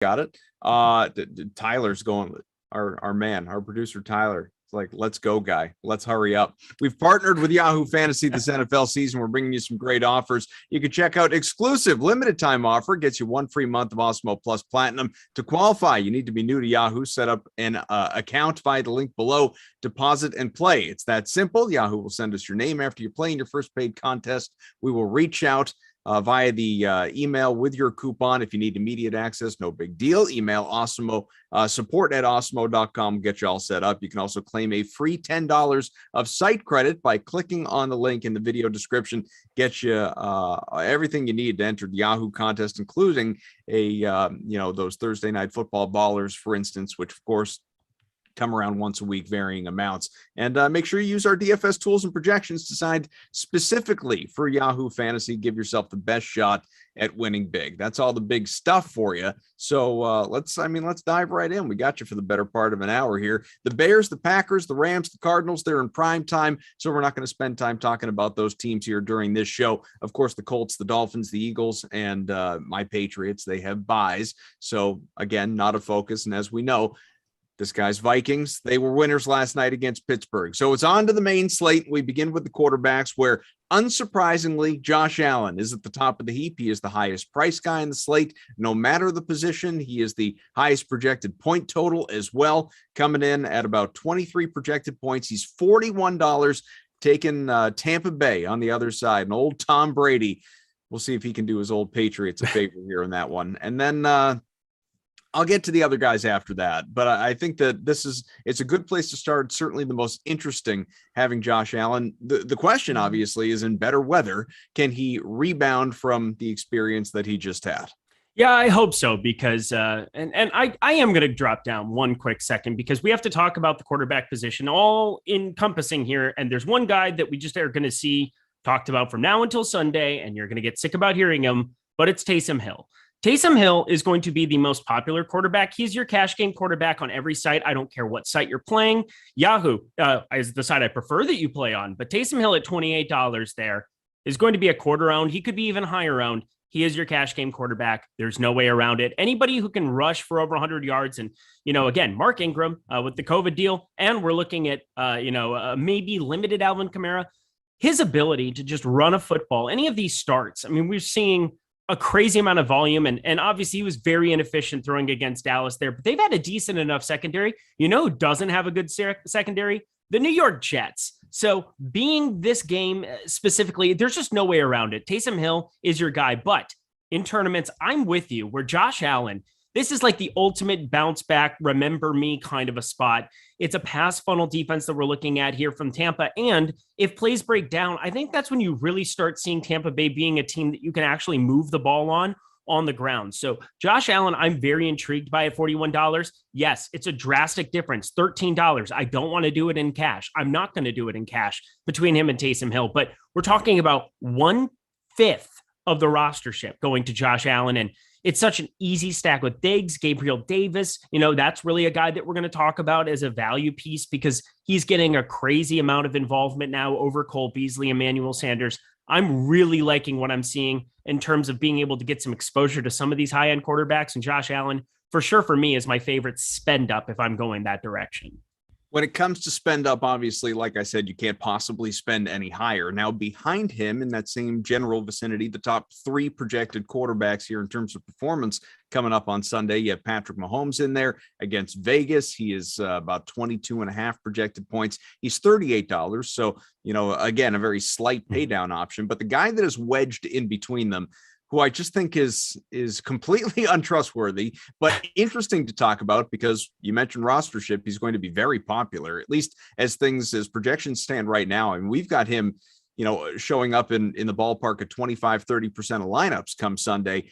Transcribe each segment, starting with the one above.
Got it. Tyler's going, our man, our producer, Tyler. It's like, let's go, guy. Let's hurry up. We've partnered with Yahoo Fantasy this NFL season. We're bringing you some great offers. You can check out exclusive limited time offer. Gets you 1 free month of Awesemo Plus Platinum. To qualify, you need to be new to Yahoo. Set up an account via the link below. Deposit and play. It's that simple. Yahoo will send us your name after you play in your first paid contest. We will reach out via the email with your coupon. If you need immediate access, no big deal. Email Awesemo, support@awesemo.com, get you all set up. You can also claim a free $10 of site credit by clicking on the link in the video description. Get you everything you need to enter the Yahoo contest, including those Thursday night football ballers, for instance, which of course come around once a week, varying amounts. And make sure you use our DFS tools and projections designed specifically for Yahoo Fantasy. Give yourself the best shot at winning big. That's all the big stuff for you. So let's dive right in. We got you for the better part of an hour here. The Bears, the Packers, the Rams, the Cardinals, they're in prime time. So we're not going to spend time talking about those teams here during this show. Of course, the Colts, the Dolphins, the Eagles, and my Patriots, they have buys. So again, not a focus. And as we know, this guy's Vikings, they were winners last night against Pittsburgh. So it's on to the main slate. We begin with the quarterbacks where, unsurprisingly, Josh Allen is at the top of the heap. He is the highest price guy in the slate. No matter the position, he is the highest projected point total as well, coming in at about 23 projected points. He's $41, taking Tampa Bay on the other side. And old Tom Brady, we'll see if he can do his old Patriots a favor here in that one. And then I'll get to the other guys after that, but I think that it's a good place to start. Certainly the most interesting, having Josh Allen. The question obviously is, in better weather, can he rebound from the experience that he just had? Yeah, I hope so, because and I am going to drop down one quick second, because we have to talk about the quarterback position all encompassing here. And there's one guy that we just are going to see talked about from now until Sunday, and you're going to get sick about hearing him, but it's Taysom Hill. Taysom Hill is going to be the most popular quarterback. He's your cash game quarterback on every site. I don't care what site you're playing. Yahoo is the site I prefer that you play on, but Taysom Hill at $28 there is going to be a quarter round. He could be even higher round. He is your cash game quarterback. There's no way around it. Anybody who can rush for over 100 yards, and, again, Mark Ingram with the COVID deal, and we're looking at, maybe limited Alvin Kamara, his ability to just run a football, any of these starts. I mean, we're seeing a crazy amount of volume, and obviously he was very inefficient throwing against Dallas there, but they've had a decent enough secondary. Who doesn't have a good secondary? The New York Jets. So being this game specifically, there's just no way around it. Taysom Hill is your guy, but in tournaments, I'm with you, where Josh Allen, this is like the ultimate bounce back, remember me kind of a spot. It's a pass funnel defense that we're looking at here from Tampa. And if plays break down, I think that's when you really start seeing Tampa Bay being a team that you can actually move the ball on the ground. So Josh Allen, I'm very intrigued by at $41. Yes, it's a drastic difference. $13. I don't want to do it in cash. I'm not going to do it in cash between him and Taysom Hill, but we're talking about 1/5 of the rostership going to Josh Allen. And it's such an easy stack with Diggs, Gabriel Davis. That's really a guy that we're going to talk about as a value piece, because he's getting a crazy amount of involvement now over Cole Beasley, Emmanuel Sanders. I'm really liking what I'm seeing in terms of being able to get some exposure to some of these high-end quarterbacks, and Josh Allen, for sure, for me, is my favorite spend up if I'm going that direction. When it comes to spend up, obviously, like I said, you can't possibly spend any higher. Now, behind him in that same general vicinity, the top 3 projected quarterbacks here in terms of performance coming up on Sunday, you have Patrick Mahomes in there against Vegas. He is about 22.5 projected points. He's $38. So, again, a very slight pay down option. But the guy that is wedged in between them, who I just think is completely untrustworthy, but interesting to talk about, because you mentioned rostership. He's going to be very popular, at least as projections stand right now. And we've got him, showing up in the ballpark at 25-30% of lineups come Sunday.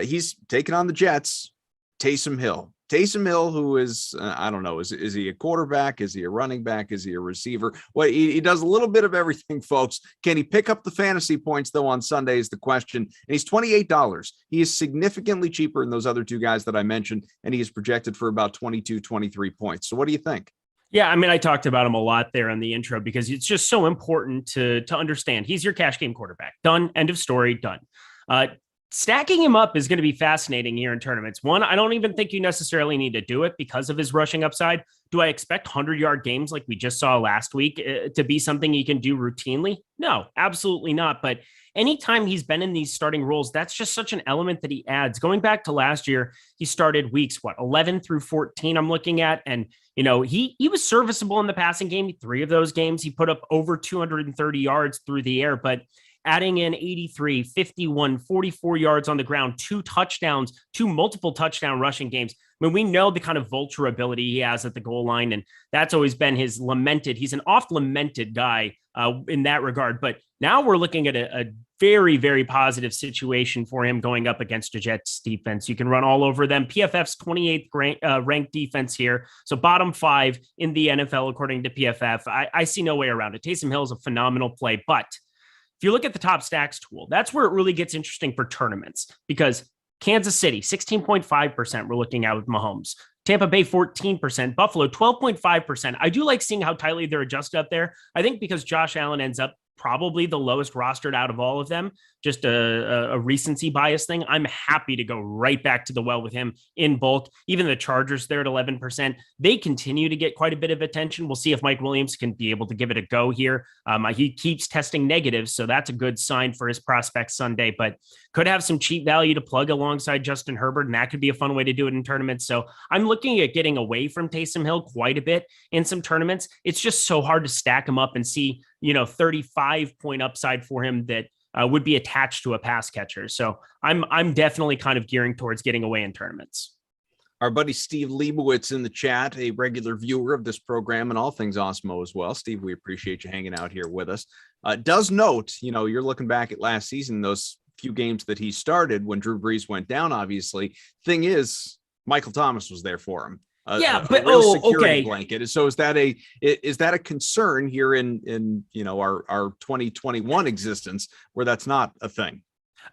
He's taking on the Jets. Taysom Hill. Taysom Hill, who is, I don't know, is he a quarterback? Is he a running back? Is he a receiver? Well, he does a little bit of everything, folks. Can he pick up the fantasy points, though, on Sunday is the question. And he's $28. He is significantly cheaper than those other two guys that I mentioned, and he is projected for about 22, 23 points. So what do you think? Yeah, I mean, I talked about him a lot there in the intro, because it's just so important to understand. He's your cash game quarterback. Done. End of story. Done. Stacking him up is going to be fascinating here in tournaments. One, I don't even think you necessarily need to do it because of his rushing upside. Do I expect 100-yard games like we just saw last week to be something he can do routinely? No, absolutely not. But anytime he's been in these starting roles, that's just such an element that he adds. Going back to last year, he started weeks, 11 through 14 I'm looking at. And, he was serviceable in the passing game. 3 of those games, he put up over 230 yards through the air, but adding in 83, 51, 44 yards on the ground, 2 touchdowns, 2 multiple touchdown rushing games. I mean, we know the kind of vulture ability he has at the goal line, and that's always been he's an oft lamented guy in that regard. But now we're looking at a very, very positive situation for him going up against a Jets defense. You can run all over them. PFF's 28th ranked defense here. So bottom 5 in the NFL, according to PFF. I see no way around it. Taysom Hill is a phenomenal play, but if you look at the top stacks tool, that's where it really gets interesting for tournaments, because Kansas City, 16.5% we're looking at with Mahomes. Tampa Bay, 14%. Buffalo, 12.5%. I do like seeing how tightly they're adjusted up there. I think because Josh Allen ends up probably the lowest rostered out of all of them, just a recency bias thing. I'm happy to go right back to the well with him in bulk. Even the Chargers there at 11%, they continue to get quite a bit of attention. We'll see if Mike Williams can be able to give it a go here. He keeps testing negatives, so that's a good sign for his prospects Sunday, but could have some cheap value to plug alongside Justin Herbert, and that could be a fun way to do it in tournaments. So I'm looking at getting away from Taysom Hill quite a bit in some tournaments. It's just so hard to stack him up and see 35-point upside for him that would be attached to a pass catcher. So I'm definitely kind of gearing towards getting away in tournaments. Our buddy Steve Leibowitz in the chat, a regular viewer of this program and all things Awesemo as well. Steve, we appreciate you hanging out here with us. Does note, you're looking back at last season, those few games that he started when Drew Brees went down, obviously. Thing is, Michael Thomas was there for him. A real security blanket. So is that a concern here in our 2021 existence where that's not a thing?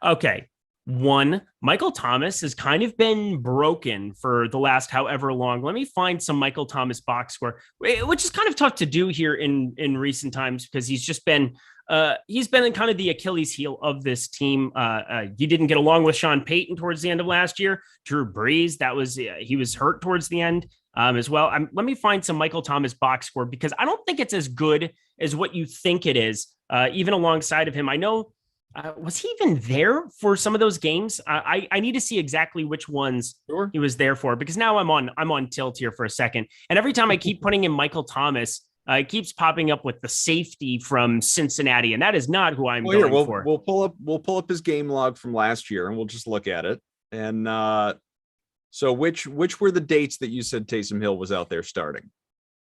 Okay. One, Michael Thomas has kind of been broken for the last however long. Let me find some Michael Thomas box score, which is kind of tough to do here in recent times because he's been in kind of the Achilles heel of this team. He didn't get along with Sean Payton towards the end of last year. Drew Brees, he was hurt towards the end as well. Let me find some Michael Thomas box score because I don't think it's as good as what you think it is, even alongside of him. I know, was he even there for some of those games? I need to see exactly which ones he was there for because now I'm on tilt here for a second. And every time I keep putting in Michael Thomas, it keeps popping up with the safety from Cincinnati, and that is not who I'm going for. We'll pull up his game log from last year, and we'll just look at it. And so, which were the dates that you said Taysom Hill was out there starting?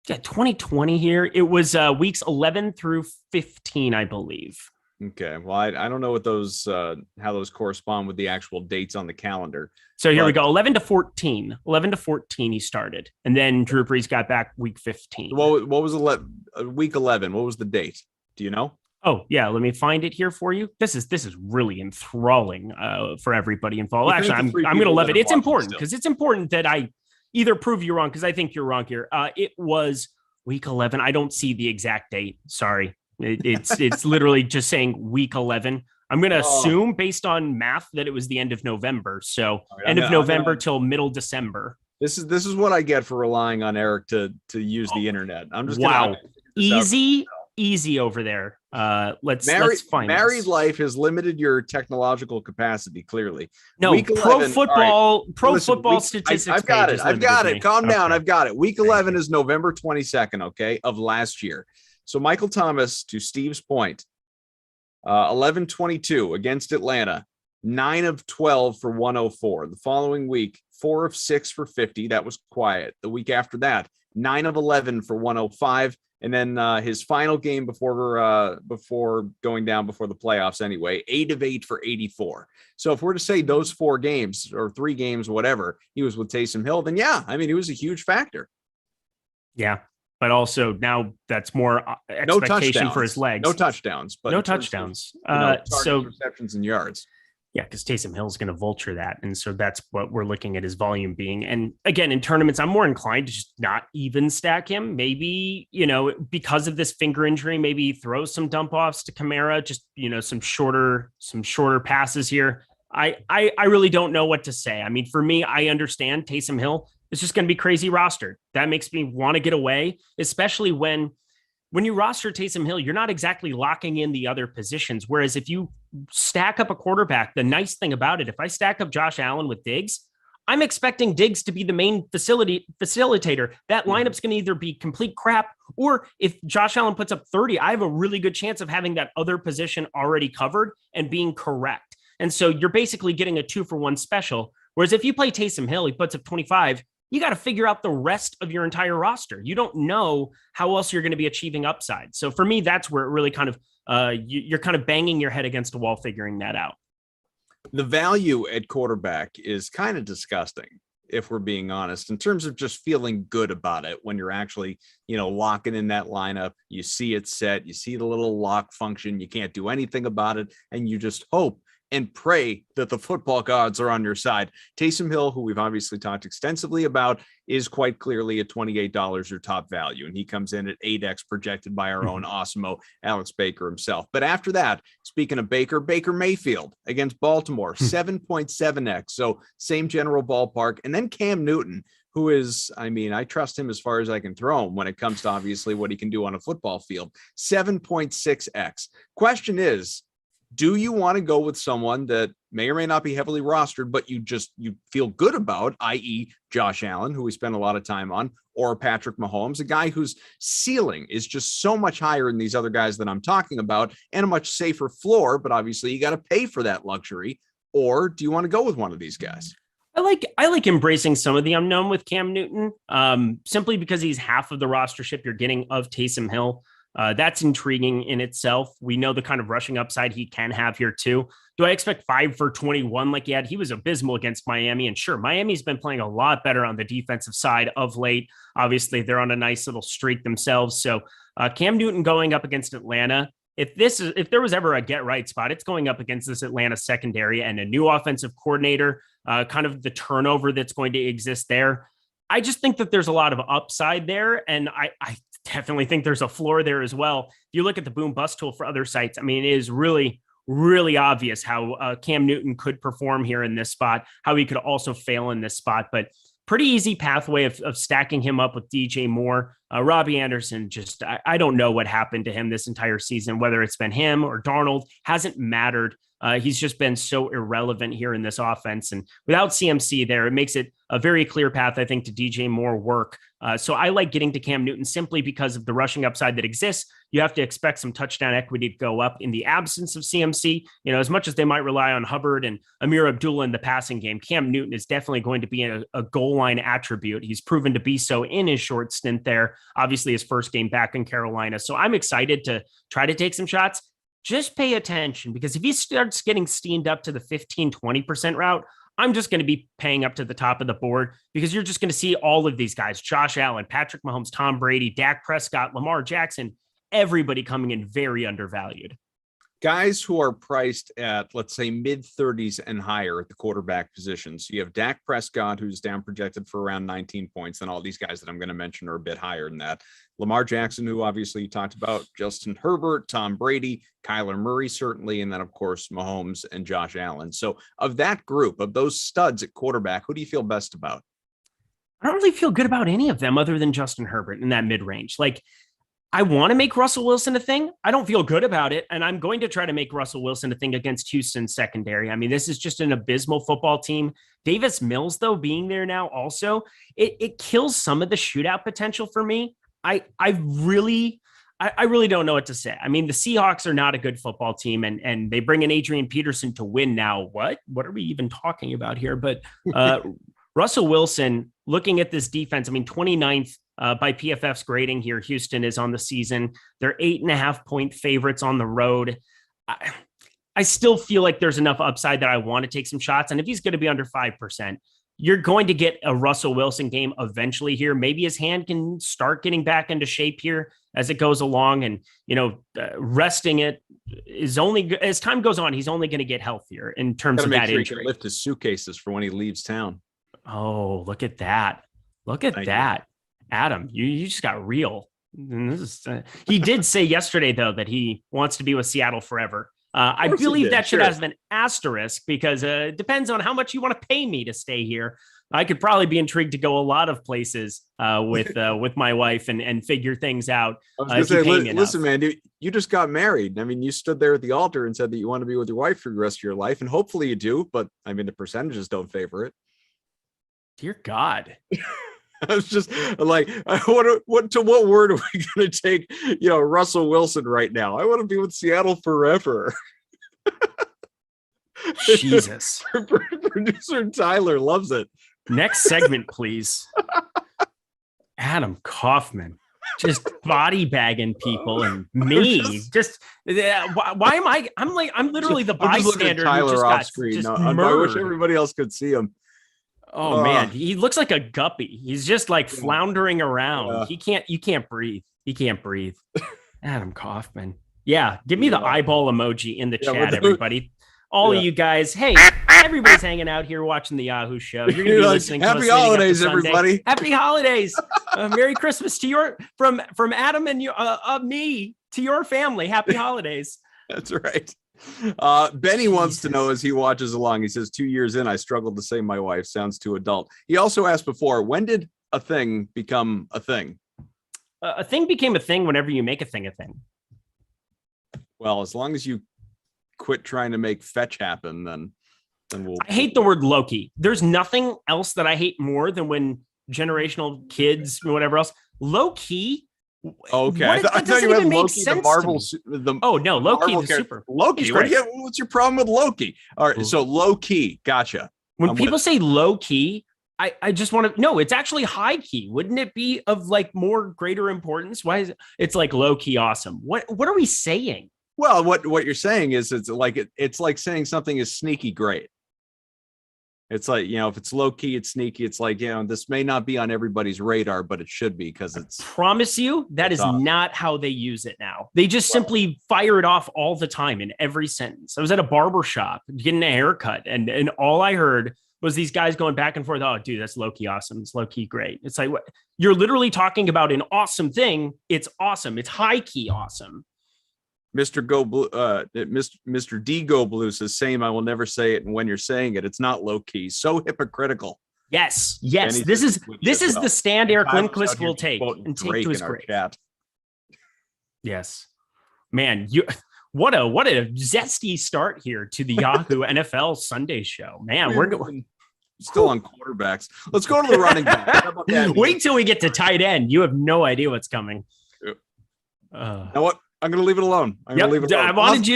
Yeah, 2020 here. It was weeks 11 through 15, I believe. Okay, well, I don't know what those how those correspond with the actual dates on the calendar. So here we go, 11 to 14 he started, and then Drew Brees got back week 15. What was week 11? What was the date? Do you know? Oh yeah, let me find it here for you. This is really enthralling for everybody involved. Actually, I'm going to love it. It's important because it's important that I either prove you wrong because I think you're wrong here. It was week 11. I don't see the exact date. Sorry. It's literally just saying week 11. I'm going to assume based on math that it was the end of November. So end of November till middle December. This is what I get for relying on Eric to use the internet. I'm just easy over there. Let's find married this. Life has limited your technological capacity. Clearly, no. Week 11, football statistics. I've got it. Calm down. I've got it. Week 11 is November 22nd. Okay, of last year. So Michael Thomas, to Steve's point, 11-22 against Atlanta, 9 of 12 for 104. The following week, 4 of 6 for 50. That was quiet. The week after that, 9 of 11 for 105. And then his final game before going down before the playoffs anyway, 8 of 8 for 84. So if we're to say those 4 games or 3 games, whatever, he was with Taysom Hill, then yeah, I mean, he was a huge factor. Yeah. But also now that's more expectation for his legs. No touchdowns, but no touchdowns. So receptions and yards. Yeah, because Taysom Hill is going to vulture that. And so that's what we're looking at his volume being. And again, in tournaments, I'm more inclined to just not even stack him. Maybe, because of this finger injury, maybe throw some dump offs to Kamara, just, some shorter passes here. I really don't know what to say. I mean, for me, I understand Taysom Hill is just going to be crazy rostered. That makes me want to get away, especially when you roster Taysom Hill, you're not exactly locking in the other positions. Whereas if you stack up a quarterback, the nice thing about it, if I stack up Josh Allen with Diggs, I'm expecting Diggs to be the main facilitator. That lineup's going to either be complete crap, or if Josh Allen puts up 30, I have a really good chance of having that other position already covered and being correct. And so you're basically getting a 2-for-1 special. Whereas if you play Taysom Hill, he puts up 25, you got to figure out the rest of your entire roster. You don't know how else you're going to be achieving upside. So for me, that's where it really kind of, you're kind of banging your head against a wall figuring that out. The value at quarterback is kind of disgusting, if we're being honest, in terms of just feeling good about it when you're actually, locking in that lineup. You see it set, you see the little lock function, you can't do anything about it, and you just hope and pray that the football gods are on your side. Taysom Hill, who we've obviously talked extensively about, is quite clearly at $28 your top value, and he comes in at 8x projected by our own Awesemo, Alex Baker himself. But after that, speaking of Baker Mayfield against Baltimore, 7.7x, so same general ballpark. And then Cam Newton, who is, I trust him as far as I can throw him when it comes to obviously what he can do on a football field, 7.6x. Question is, do you want to go with someone that may or may not be heavily rostered, but you feel good about, i.e. Josh Allen, who we spend a lot of time on, or Patrick Mahomes, a guy whose ceiling is just so much higher than these other guys that I'm talking about, and a much safer floor, but obviously you got to pay for that luxury? Or do you want to go with one of these guys? I like embracing some of the unknown with Cam Newton, simply because he's half of the rostership you're getting of Taysom Hill. That's intriguing in itself. We know the kind of rushing upside he can have here too. Do I expect 5 for 21 like he had? He was abysmal against Miami. And sure, Miami's been playing a lot better on the defensive side of late. Obviously, they're on a nice little streak themselves. So Cam Newton going up against Atlanta. If there was ever a get right spot, it's going up against this Atlanta secondary and a new offensive coordinator, kind of the turnover that's going to exist there. I just think that there's a lot of upside there. And I definitely think there's a floor there as well. If you look at the boom bust tool for other sites, it is really, really obvious how Cam Newton could perform here in this spot, how he could also fail in this spot, but pretty easy pathway of stacking him up with DJ Moore. Robbie Anderson, I don't know what happened to him this entire season, whether it's been him or Darnold, hasn't mattered. He's just been so irrelevant here in this offense. And without CMC there, it makes it a very clear path, I think, to DJ Moore work. So I like getting to Cam Newton simply because of the rushing upside that exists. You have to expect some touchdown equity to go up in the absence of CMC. As much as they might rely on Hubbard and Amir Abdullah in the passing game, Cam Newton is definitely going to be a goal line attribute. He's proven to be so in his short stint there, obviously his first game back in Carolina. So I'm excited to try to take some shots. Just pay attention, because if he starts getting steamed up to the 15-20% route, I'm just going to be paying up to the top of the board, because you're just going to see all of these guys, Josh Allen, Patrick Mahomes, Tom Brady, Dak Prescott, Lamar Jackson, everybody coming in very undervalued. Guys who are priced at, let's say, mid-30s and higher at the quarterback positions. You have Dak Prescott, who's down projected for around 19 points, and all these guys that I'm going to mention are a bit higher than that. Lamar Jackson, who obviously you talked about, Justin Herbert, Tom Brady, Kyler Murray, certainly, and then, of course, Mahomes and Josh Allen. So of that group, of those studs at quarterback, who do you feel best about? I don't really feel good about any of them other than Justin Herbert in that mid-range. I want to make Russell Wilson a thing. I don't feel good about it. And I'm going to try to make Russell Wilson a thing against Houston's secondary. This is just an abysmal football team. Davis Mills, though, being there now also, it kills some of the shootout potential for me. I really don't know what to say. The Seahawks are not a good football team, and they bring in Adrian Peterson to win now. What are we even talking about here? But Russell Wilson, looking at this defense, 29th by PFF's grading here, Houston is on the season. They're 8.5-point favorites on the road. I still feel like there's enough upside that I want to take some shots. And if he's going to be under 5%, you're going to get a Russell Wilson game eventually here. Maybe his hand can start getting back into shape here as it goes along. And, resting it is only, as time goes on, he's only going to get healthier in terms of that injury. He can lift his suitcases for when he leaves town. Oh, look at that. Thank you. Adam, you just got real. And this is, he did say yesterday, though, that he wants to be with Seattle forever. I believe that should have an asterisk because it depends on how much you want to pay me to stay here. I could probably be intrigued to go a lot of places with my wife and figure things out. I was going to say, listen, man, you just got married. I mean, you stood there at the altar and said that you want to be with your wife for the rest of your life, and hopefully you do. But I mean, the percentages don't favor it. Dear God. I was just like, what word are we going to take? Russell Wilson right now. I want to be with Seattle forever. Jesus. Producer Tyler loves it. Next segment, please. Adam Kaufman just body bagging people and me. Why am I? I'm literally the bystander. Tyler off screen. I wish everybody else could see him. Oh man, he looks like a guppy. He's just like floundering around. You can't breathe. He can't breathe. Adam Kaufman. Yeah, give me the eyeball emoji in the chat, everybody. All of you guys, hey, everybody's hanging out here watching the Yahoo show. You're gonna be listening. Happy holidays, everybody! Happy holidays! Merry Christmas to your from Adam and me to your family. Happy holidays. That's right. Benny wants to know as he watches along. He says, 2 years in, I struggled to say my wife. Sounds too adult. He also asked before, when did a thing become a thing? A thing became a thing whenever you make a thing a thing. Well, as long as you quit trying to make fetch happen, then we'll. I hate the word low-key. There's nothing else that I hate more than when generational kids, whatever else, low-key. Okay, I thought you had Loki, the Marvel. Loki, the super. Loki, what's your problem with Loki? All right, so low key, gotcha. When people say low key, I just want to know it's actually high key. Wouldn't it be of like more greater importance? Why is it's like low key awesome? What are we saying? Well, what you're saying is it's like saying something is sneaky great. It's like, if it's low key, it's sneaky. It's like, this may not be on everybody's radar, but it should be because it's. I promise you that is not how they use it now. They just simply fire it off all the time in every sentence. I was at a barber shop getting a haircut and all I heard was these guys going back and forth. Oh, dude, that's low key awesome. It's low key great. It's like, what? You're literally talking about an awesome thing. It's awesome. It's high key awesome. Mr. D Go Blue says, same. I will never say it. And when you're saying it, it's not low key. So hypocritical. Yes. This is the stand Eric Lindquist will take and take to his grave. Yes, man. What a zesty start here to the Yahoo NFL Sunday show, man. We're going still on quarterbacks. Let's go to the running back. Wait till we get to tight end. You have no idea what's coming. You know what? I'm going to leave it alone. I wanted you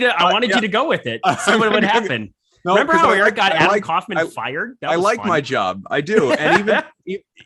to go with it. See what would happen. No, remember how Eric got Adam Kaufman fired? I like my job. I do. And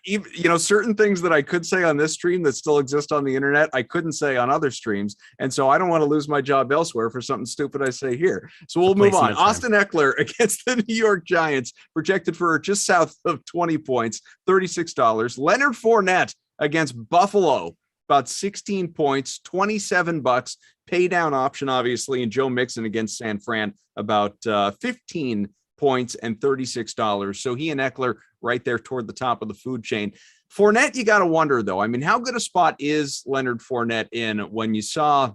even, certain things that I could say on this stream that still exist on the internet, I couldn't say on other streams. And so I don't want to lose my job elsewhere for something stupid I say here. So we'll move on. Austin Eckler against the New York Giants, projected for just south of 20 points, $36. Leonard Fournette against Buffalo. About 16 points, $27, pay down option, obviously, and Joe Mixon against San Fran, about 15 points and $36. So he and Eckler right there toward the top of the food chain. Fournette, you got to wonder, though. I mean, how good a spot is Leonard Fournette in when you saw,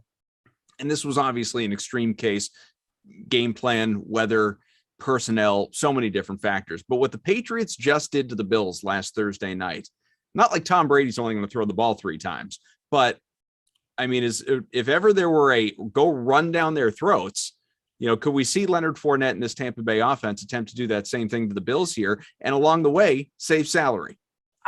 and this was obviously an extreme case, game plan, weather, personnel, so many different factors. But what the Patriots just did to the Bills last Thursday night, not like Tom Brady's only going to throw the ball 3 times, but I mean, if ever there were a go run down their throats, could we see Leonard Fournette in this Tampa Bay offense attempt to do that same thing to the Bills here and along the way save salary?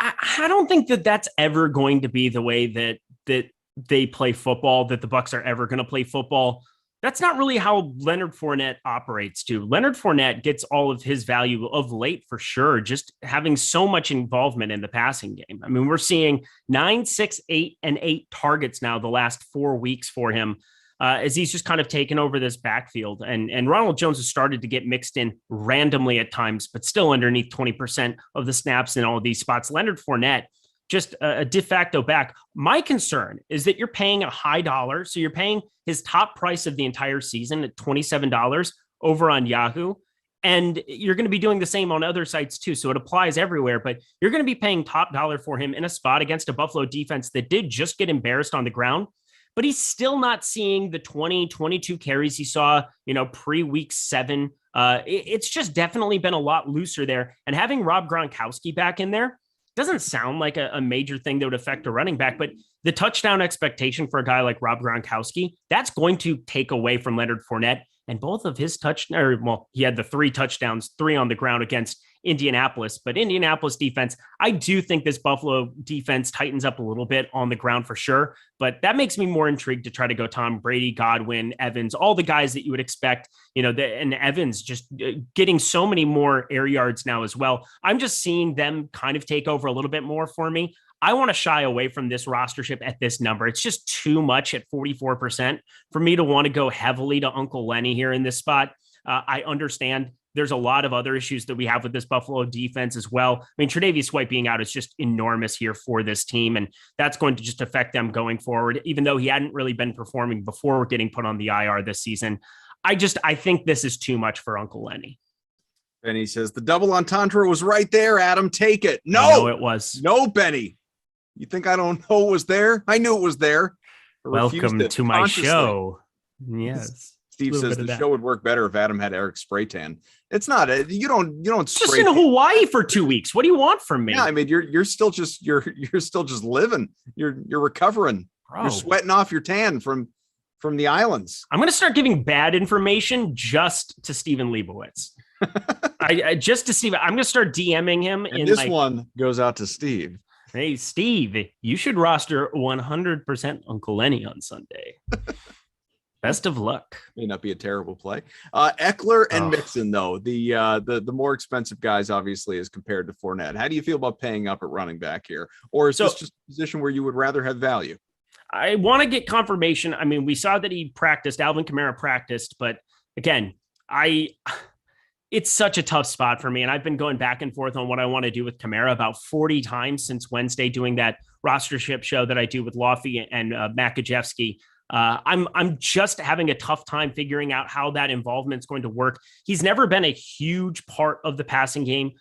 I don't think that that's ever going to be the way that they play football, that the Bucs are ever going to play football. That's not really how Leonard Fournette operates too. Leonard Fournette gets all of his value of late for sure, just having so much involvement in the passing game. I mean, we're seeing 9, 6, 8, and 8 targets now the last 4 weeks for him as he's just kind of taken over this backfield. And Ronald Jones has started to get mixed in randomly at times, but still underneath 20% of the snaps in all of these spots. Leonard Fournette, just a de facto back. My concern is that you're paying a high dollar. So you're paying his top price of the entire season at $27 over on Yahoo. And you're going to be doing the same on other sites too. So it applies everywhere, but you're going to be paying top dollar for him in a spot against a Buffalo defense that did just get embarrassed on the ground. but he's still not seeing the 20, 22 carries he saw, pre-week 7. It's just definitely been a lot looser there. And having Rob Gronkowski back in there doesn't sound like a major thing that would affect a running back, but the touchdown expectation for a guy like Rob Gronkowski, that's going to take away from Leonard Fournette. And both of his he had the 3 touchdowns, 3 on the ground against Indianapolis, but Indianapolis defense, I do think this Buffalo defense tightens up a little bit on the ground for sure, but that makes me more intrigued to try to go Tom Brady, Godwin, Evans, all the guys that you would expect, and Evans just getting so many more air yards now as well. I'm just seeing them kind of take over a little bit more for me. I want to shy away from this rostership at this number. It's just too much at 44% for me to want to go heavily to Uncle Lenny here in this spot. I understand there's a lot of other issues that we have with this Buffalo defense as well. I mean, Tre'Davious White being out is just enormous here for this team, and that's going to just affect them going forward, even though he hadn't really been performing before getting put on the IR this season. I think this is too much for Uncle Lenny. Benny says the double entendre was right there, Adam. Take it. No, it was. No, Benny. You think I don't know it was there? I knew it was there. Welcome to my show. Yes. Steve says the show would work better if Adam had Eric spray tan. It's not. You don't just in Hawaii for 2 weeks. What do you want from me? Yeah, I mean, you're still just living. You're recovering. Bro. You're sweating off your tan from the islands. I'm going to start giving bad information just to Steven Leibowitz. I just to see. I'm going to start DMing him. And this one goes out to Steve. Hey, Steve, you should roster 100% Uncle Lenny on Sunday. Best of luck. May not be a terrible play. Eckler and Mixon, though, the more expensive guys, obviously, as compared to Fournette. How do you feel about paying up at running back here? Or is this just a position where you would rather have value? I want to get confirmation. I mean, we saw that he practiced. Alvin Kamara practiced. But again, it's such a tough spot for me. And I've been going back and forth on what I want to do with Kamara about 40 times since Wednesday, doing that rostership show that I do with Lofty and Makajewski. I'm just having a tough time figuring out how that involvement is going to work. He's never been a huge part of the passing game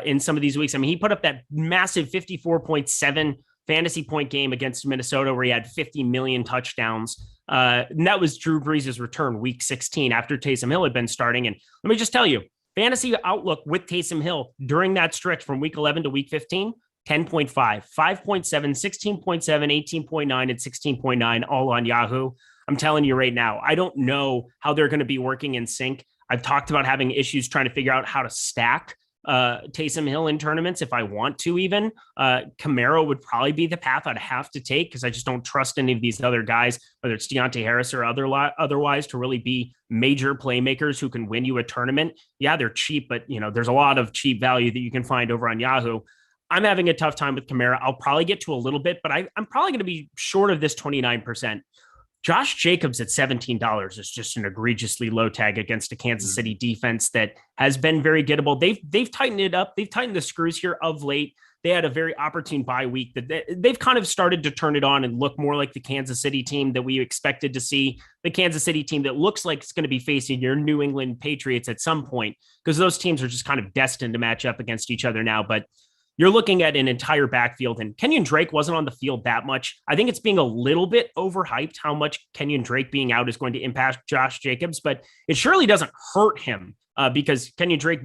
in some of these weeks. I mean, he put up that massive 54.7 fantasy point game against Minnesota where he had 50 million touchdowns. And that was Drew Brees' return week 16 after Taysom Hill had been starting. And let me just tell you, fantasy outlook with Taysom Hill during that stretch from week 11 to week 15, 10.5, 5.7, 16.7, 18.9, and 16.9, all on Yahoo. I'm telling you right now, I don't know how they're going to be working in sync. I've talked about having issues trying to figure out how to stack Taysom Hill in tournaments if I want to even. Camaro would probably be the path I'd have to take because I just don't trust any of these other guys, whether it's Deontay Harris or otherwise, to really be major playmakers who can win you a tournament. Yeah, they're cheap, but there's a lot of cheap value that you can find over on Yahoo. I'm having a tough time with Kamara. I'll probably get to a little bit, but I'm probably going to be short of this 29%. Josh Jacobs at $17 is just an egregiously low tag against a Kansas City defense that has been very gettable. They've tightened it up. They've tightened the screws here of late. They had a very opportune bye week that they've kind of started to turn it on and look more like the Kansas City team that we expected to see. The Kansas City team that looks like it's going to be facing your New England Patriots at some point, because those teams are just kind of destined to match up against each other now. But you're looking at an entire backfield, and Kenyon Drake wasn't on the field that much. I think it's being a little bit overhyped how much Kenyon Drake being out is going to impact Josh Jacobs, but it surely doesn't hurt him because Kenyon Drake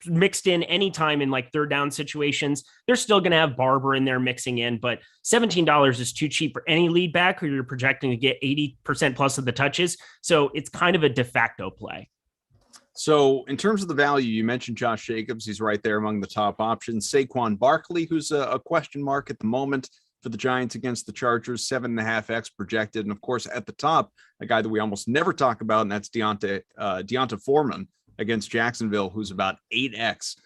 mixed in anytime in like third down situations. They're still going to have Barber in there mixing in, but $17 is too cheap for any lead back who you're projecting to get 80% plus of the touches. So it's kind of a de facto play. So in terms of the value, you mentioned Josh Jacobs. He's right there among the top options. Saquon Barkley, who's a question mark at the moment for the Giants against the Chargers, 7.5x projected. And of course, at the top, a guy that we almost never talk about, and that's Deonta Foreman against Jacksonville, who's about 8x.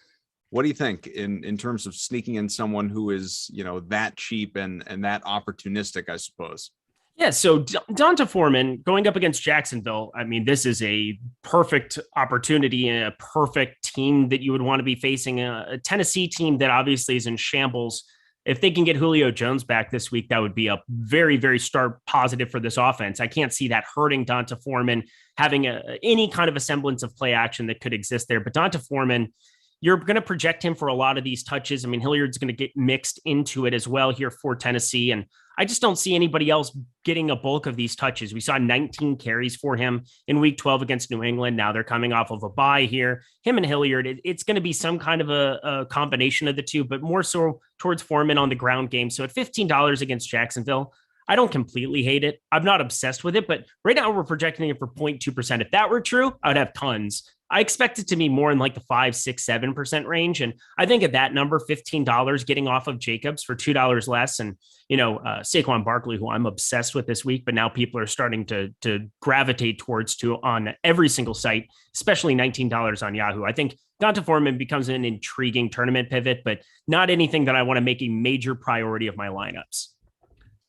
What do you think in terms of sneaking in someone who is, that cheap and that opportunistic, I suppose? Yeah, so Deonta Foreman going up against Jacksonville, I mean, this is a perfect opportunity and a perfect team that you would want to be facing, a Tennessee team that obviously is in shambles. If they can get Julio Jones back this week, that would be a very, very stark positive for this offense. I can't see that hurting Deonta Foreman having any kind of a semblance of play action that could exist there. But Deonta Foreman, you're going to project him for a lot of these touches. I mean, Hilliard's going to get mixed into it as well here for Tennessee. And I just don't see anybody else getting a bulk of these touches. We saw 19 carries for him in week 12 against New England. Now they're coming off of a bye here. Him and Hilliard, it's going to be some kind of a combination of the two, but more so towards Foreman on the ground game. So at $15 against Jacksonville, I don't completely hate it. I'm not obsessed with it, but right now we're projecting it for 0.2%. If that were true, I would have tons. I expect it to be more in like the 5, 6, 7% range. And I think at that number, $15 getting off of Jacobs for $2 less. And, Saquon Barkley, who I'm obsessed with this week, but now people are starting to gravitate towards on every single site, especially $19 on Yahoo. I think Donta Foreman becomes an intriguing tournament pivot, but not anything that I want to make a major priority of my lineups.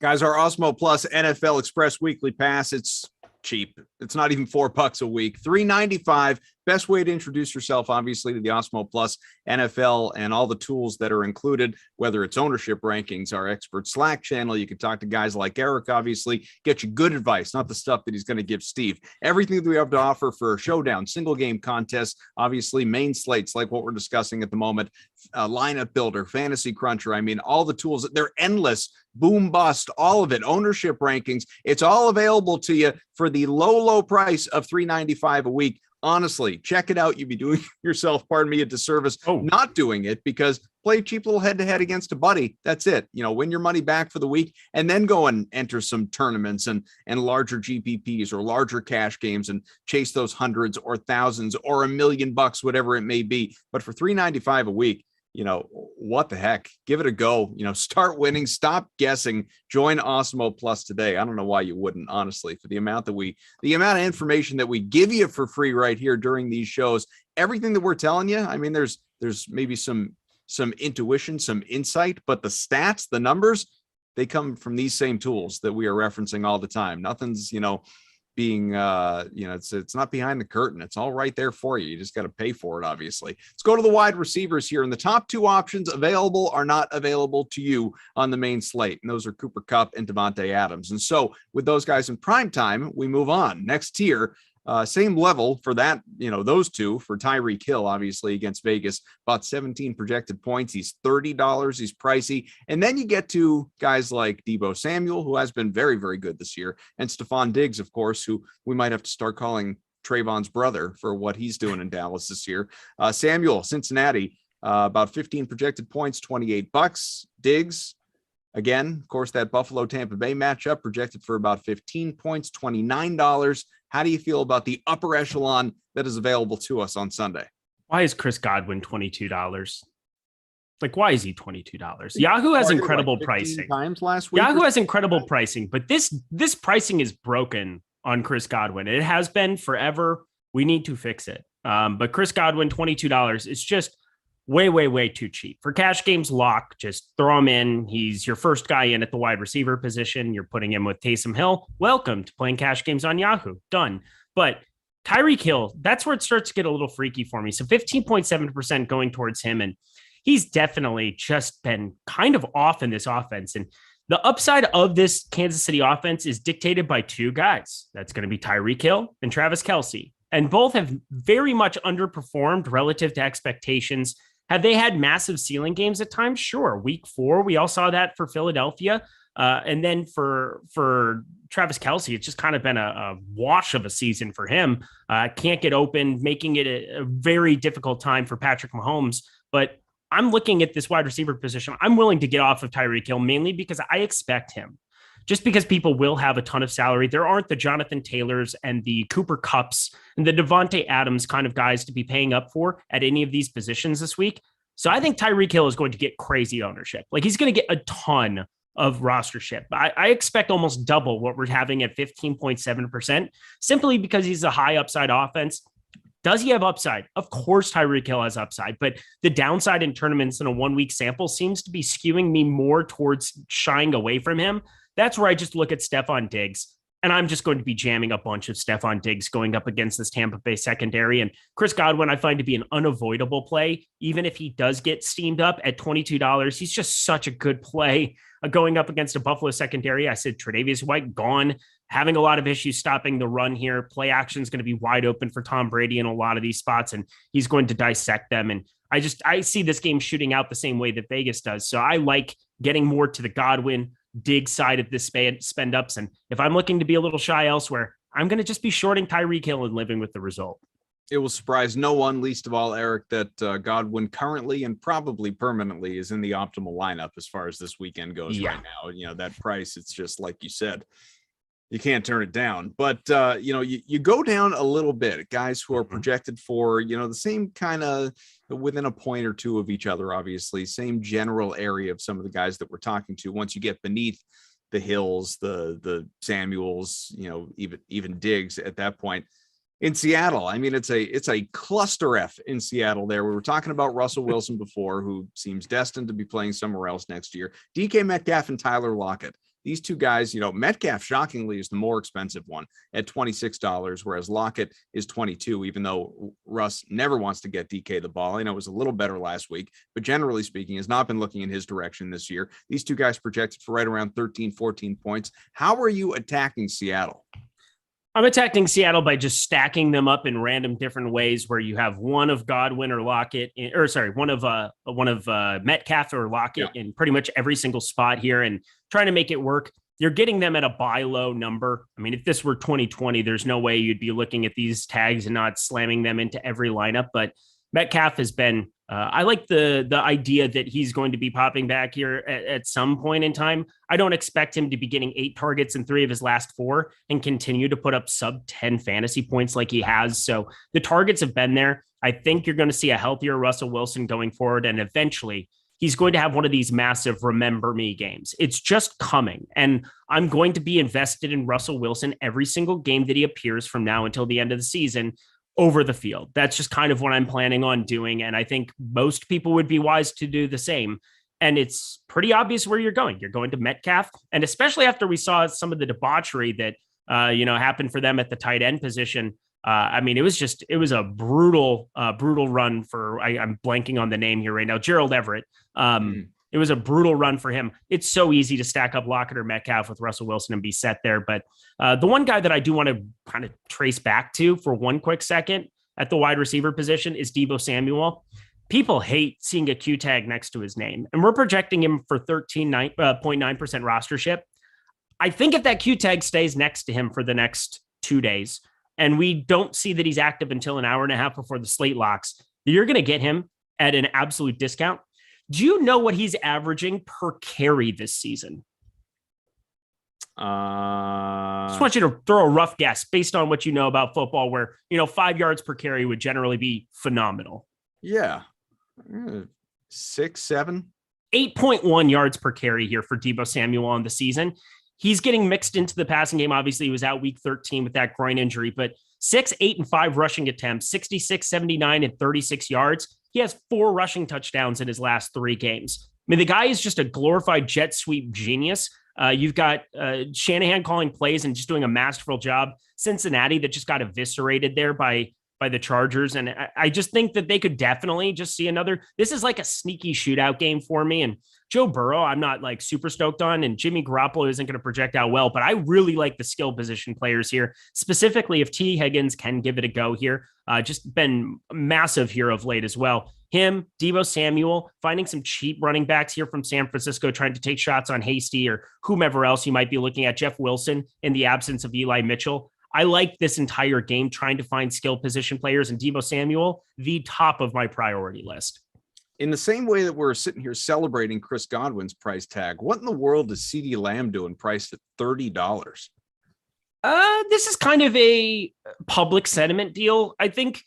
Guys, our Awesemo Plus NFL Express Weekly Pass, it's cheap. It's not even $4 a week. $3.95. Best way to introduce yourself, obviously, to the Awesemo Plus NFL and all the tools that are included, whether it's ownership rankings, our expert Slack channel. You can talk to guys like Eric, obviously, get you good advice, not the stuff that he's going to give Steve. Everything that we have to offer for a showdown, single game contest, obviously main slates like what we're discussing at the moment, lineup builder, fantasy cruncher. I mean, all the tools, they're endless. Boom bust, all of it, ownership rankings. It's all available to you for the low price of $3.95 a week. Honestly, check it out. You'd be doing yourself, a disservice not doing it, because play a cheap little head-to-head against a buddy. That's it. Win your money back for the week and then go and enter some tournaments and larger GPPs or larger cash games and chase those hundreds or thousands or $1 million, whatever it may be. But for $3.95 a week, what the heck? Give it a go. Start winning. Stop guessing. Join Awesemo Plus today. I don't know why you wouldn't, honestly, for the amount of information that we give you for free right here during these shows. Everything that we're telling you. I mean, there's maybe some intuition, some insight, but the stats, the numbers, they come from these same tools that we are referencing all the time. Nothing's, being it's not behind the curtain. It's all right there for you. You just got to pay for it, obviously. Let's go to the wide receivers here, and the top two options available are not available to you on the main slate, and those are Cooper Kupp and Devontae Adams. And so with those guys in prime time, we move on. Next tier, same level for that, those two, for Tyreek Hill, obviously, against Vegas, about 17 projected points. He's $30. He's pricey. And then you get to guys like Deebo Samuel, who has been very, very good this year, and Stephon Diggs, of course, who we might have to start calling Trayvon's brother for what he's doing in Dallas this year. Samuel, Cincinnati, about 15 projected points, $28. Diggs, again, of course, that Buffalo Tampa Bay matchup projected for about 15 points, $29. How do you feel about the upper echelon that is available to us on Sunday? Why is Chris Godwin $22? Like, why is he $22? Yahoo has incredible pricing. Times last week. Yahoo has incredible pricing, but this pricing is broken on Chris Godwin. It has been forever. We need to fix it. But Chris Godwin, $22, is just way too cheap. For cash games, lock, just throw him in. He's your first guy in at the wide receiver position. You're putting him with Taysom Hill. Welcome to playing cash games on Yahoo. Done. But Tyreek Hill, that's where it starts to get a little freaky for me. So 15.7% going towards him. And he's definitely just been kind of off in this offense. And the upside of this Kansas City offense is dictated by two guys. That's going to be Tyreek Hill and Travis Kelce. And both have very much underperformed relative to expectations. Have they had massive ceiling games at times? Sure. Week 4, we all saw that for Philadelphia. And then for Travis Kelce, it's just kind of been a wash of a season for him. Can't get open, making it a very difficult time for Patrick Mahomes. But I'm looking at this wide receiver position. I'm willing to get off of Tyreek Hill mainly because I expect him. Just because people will have a ton of salary, there aren't the Jonathan Taylors and the Cooper Kupps and the Devontae Adams kind of guys to be paying up for at any of these positions this week. So I think Tyreek Hill is going to get crazy ownership. Like, he's going to get a ton of rostership. I expect almost double what we're having at 15.7%, simply because he's a high upside offense. Does he have upside? Of course, Tyreek Hill has upside, but the downside in tournaments in a 1-week sample seems to be skewing me more towards shying away from him. That's where I just look at Stephon Diggs, and I'm just going to be jamming a bunch of Stephon Diggs going up against this Tampa Bay secondary. And Chris Godwin, I find to be an unavoidable play, even if he does get steamed up at $22. He's just such a good play going up against a Buffalo secondary. I said Tre'Davious White gone, having a lot of issues stopping the run here. Play action is going to be wide open for Tom Brady in a lot of these spots, and he's going to dissect them. And I see this game shooting out the same way that Vegas does. So I like getting more to the Godwin, dig side of the spend ups. And if I'm looking to be a little shy elsewhere, I'm going to just be shorting Tyreek Hill and living with the result. It will surprise no one, least of all, Eric, that Godwin currently and probably permanently is in the optimal lineup as far as this weekend goes right now. That price, it's just like you said, you can't turn it down. But, you go down a little bit, guys who are projected for, the same kind of within a point or two of each other, obviously, same general area of some of the guys that we're talking to. Once you get beneath the Hills, the Samuels, even Diggs at that point. In Seattle, I mean, it's a cluster F in Seattle there. We were talking about Russell Wilson before, who seems destined to be playing somewhere else next year. DK Metcalf and Tyler Lockett. These two guys, Metcalf shockingly is the more expensive one at $26, whereas Lockett is $22, even though Russ never wants to get DK the ball. I know it was a little better last week, but generally speaking, has not been looking in his direction this year. These two guys projected for right around 13, 14 points. How are you attacking Seattle? I'm attacking Seattle by just stacking them up in random different ways where you have one of Godwin or Lockett, one of Metcalf or Lockett in pretty much every single spot here and trying to make it work. You're getting them at a buy low number. I mean, if this were 2020, there's no way you'd be looking at these tags and not slamming them into every lineup. But Metcalf has been, I like the idea that he's going to be popping back here at some point in time. I don't expect him to be getting 8 targets in 3 of his last 4 and continue to put up sub 10 fantasy points like he has. So the targets have been there. I think you're going to see a healthier Russell Wilson going forward. And eventually he's going to have one of these massive remember me games. It's just coming. And I'm going to be invested in Russell Wilson every single game that he appears from now until the end of the season over the field. That's just kind of what I'm planning on doing. And I think most people would be wise to do the same. And it's pretty obvious where you're going. You're going to Metcalf. And especially after we saw some of the debauchery that, happened for them at the tight end position. It was a brutal run for, I'm blanking on the name here right now, Gerald Everett. It was a brutal run for him. It's so easy to stack up Lockett or Metcalf with Russell Wilson and be set there. But the one guy that I do want to kind of trace back to for one quick second at the wide receiver position is Deebo Samuel. People hate seeing a Q tag next to his name, and we're projecting him for 13.9% rostership. I think if that Q tag stays next to him for the next 2 days, and we don't see that he's active until an hour and a half before the slate locks, you're going to get him at an absolute discount. Do you know what he's averaging per carry this season? Just want you to throw a rough guess based on what you know about football, where, 5 yards per carry would generally be phenomenal. Yeah. 6, 7. 8.1 yards per carry here for Deebo Samuel on the season. He's getting mixed into the passing game. Obviously, he was out week 13 with that groin injury, but 6, 8, and 5 rushing attempts, 66, 79, and 36 yards. He has 4 rushing touchdowns in his last 3 games. I mean, the guy is just a glorified jet sweep genius. You've got Shanahan calling plays and just doing a masterful job. Cincinnati that just got eviscerated there by the Chargers. And I just think that they could definitely just see this is like a sneaky shootout game for me. And Joe Burrow, I'm not like super stoked on, and Jimmy Garoppolo isn't going to project out well, but I really like the skill position players here, specifically if T. Higgins can give it a go here. Just been massive here of late as well. Him, Deebo Samuel, finding some cheap running backs here from San Francisco, trying to take shots on Hasty or whomever else you might be looking at, Jeff Wilson in the absence of Eli Mitchell. I like this entire game trying to find skill position players, and Deebo Samuel, the top of my priority list. In the same way that we're sitting here celebrating Chris Godwin's price tag, what in the world is CeeDee Lamb doing priced at $30? This is kind of a public sentiment deal. I think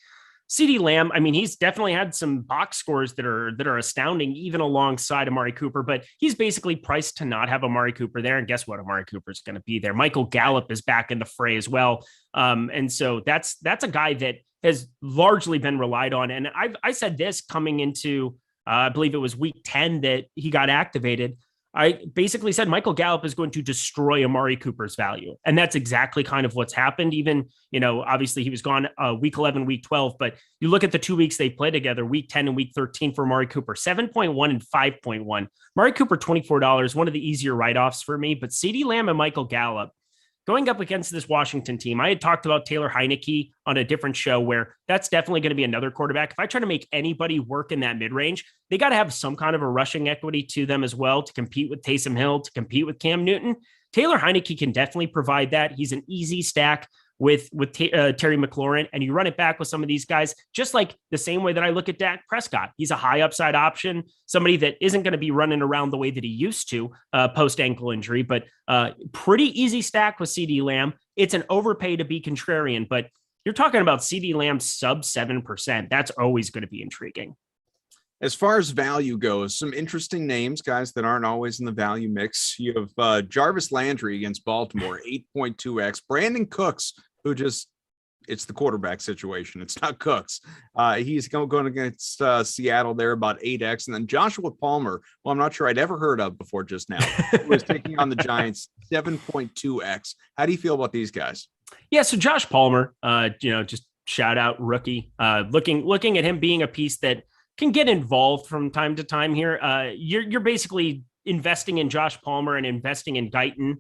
CeeDee Lamb, he's definitely had some box scores that are astounding, even alongside Amari Cooper, but he's basically priced to not have Amari Cooper there. And guess what? Amari Cooper is going to be there. Michael Gallup is back in the fray as well. And so that's a guy that has largely been relied on. And I said this coming into, I believe it was week 10 that he got activated. I basically said Michael Gallup is going to destroy Amari Cooper's value. And that's exactly kind of what's happened. Even, obviously he was gone week 11, week 12, but you look at the 2 weeks they played together, week 10 and week 13 for Amari Cooper, 7.1 and 5.1. Amari Cooper, $24, one of the easier write-offs for me, but CeeDee Lamb and Michael Gallup, going up against this Washington team, I had talked about Taylor Heineke on a different show where that's definitely going to be another quarterback. If I try to make anybody work in that mid-range, they got to have some kind of a rushing equity to them as well to compete with Taysom Hill, to compete with Cam Newton. Taylor Heineke can definitely provide that. He's an easy stack with Terry McLaurin, and you run it back with some of these guys, just like the same way that I look at Dak Prescott. He's a high upside option, somebody that isn't going to be running around the way that he used to post ankle injury, but pretty easy stack with CD Lamb. It's an overpay to be contrarian, but you're talking about CD Lamb sub 7%. That's always going to be intriguing. As far as value goes, some interesting names, guys, that aren't always in the value mix. You have Jarvis Landry against Baltimore, 8.2x. Brandon Cooks, who just, it's the quarterback situation. It's not Cooks. He's going against Seattle there, about 8x. And then Joshua Palmer, well, I'm not sure I'd ever heard of before just now, who was taking on the Giants, 7.2x. How do you feel about these guys? Yeah, so Josh Palmer, just shout out rookie. Looking at him being a piece that can get involved from time to time here. You're basically investing in Josh Palmer and investing in Guyton